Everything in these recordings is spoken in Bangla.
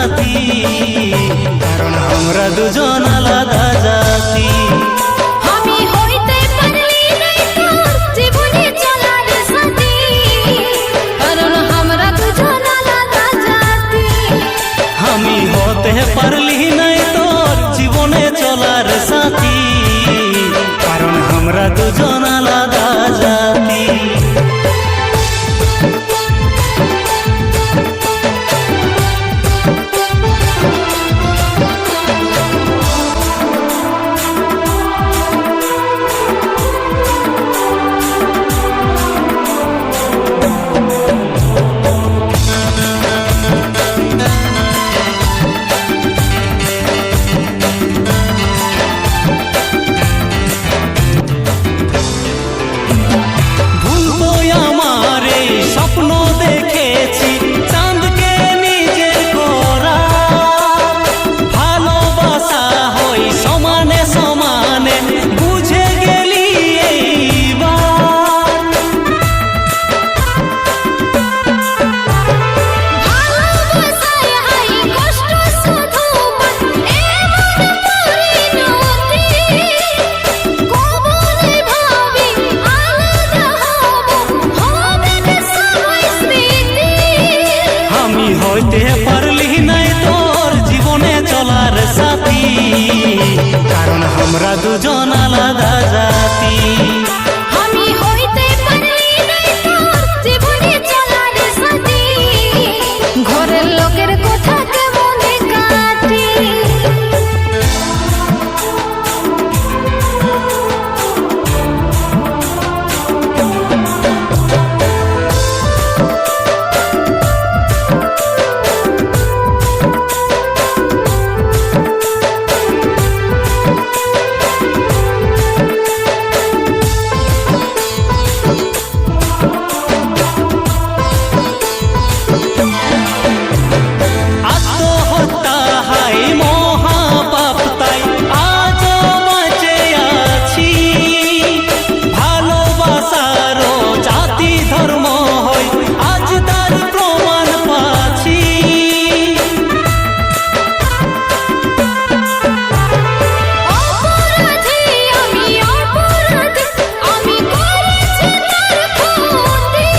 সাথী, কারণ আমরা দুজন আলাদা জাতি। আমি হইতে পারলি নাই তোর জীবনে চলার সাথী, কারণ আমরা দুজন আলাদা জাতি। আমি হতে পারলি নাই তোর জীবনে চলার সাথী, কারণ আমরা দুজন আলাদা জাতি। স্বপ্ন দেখেছি চাঁদকে নিজের করা, ভালোবাসা হই সমানে সমানে বুঝে গেলি এইবার। ভালোবাসায় হাই কষ্ট শুধু এমন পরিণতি, কবলে ভাবি আলাদা হব, হবে না সময় স্মৃতি। আমি হইতে পারলি নাই তোর জীবনে চলার সাথী, কারণ আমরা দুজন আলাদা জাতি। আমি হইতে পারলি নাই তোর জীবনে চলার সাথী, ঘরের লোকের কথা কেমনে কাটি। আত্মহত্যা হাই মহাপাপ, তাই আজও বেঁচে আছি। ভালোবাসারও জাতি ধর্ম হয় আজ তার প্রমাণ পাচ্ছি। অপরাধী আমি অপরাধী, আমি করেছি তোর ক্ষতি।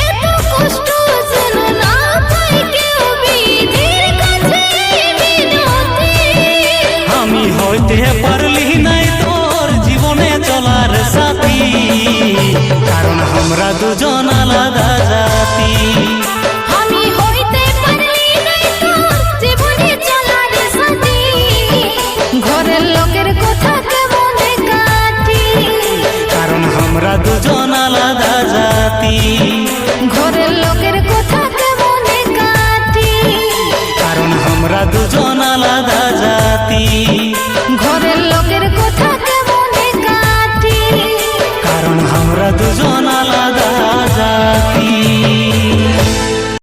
এত কষ্ট যেন না পাই কেউ, বিধির কাছে মিনতি। আমি হইতে পারলি নাই তোর জীবনে চলার সাথী, কারণ আমরা দুজন আলাদা জাতি। আমি হইতে পারলি নাই তোর জীবনে চলার সাথী, ঘরের লোকের কথা কেমনে কাটি। কারণ আমরা দুজন আলাদা জাতি, ঘরের লোকের কথা কেমনে কাটি। কারণ আমরা দুজন আলাদা জাতি।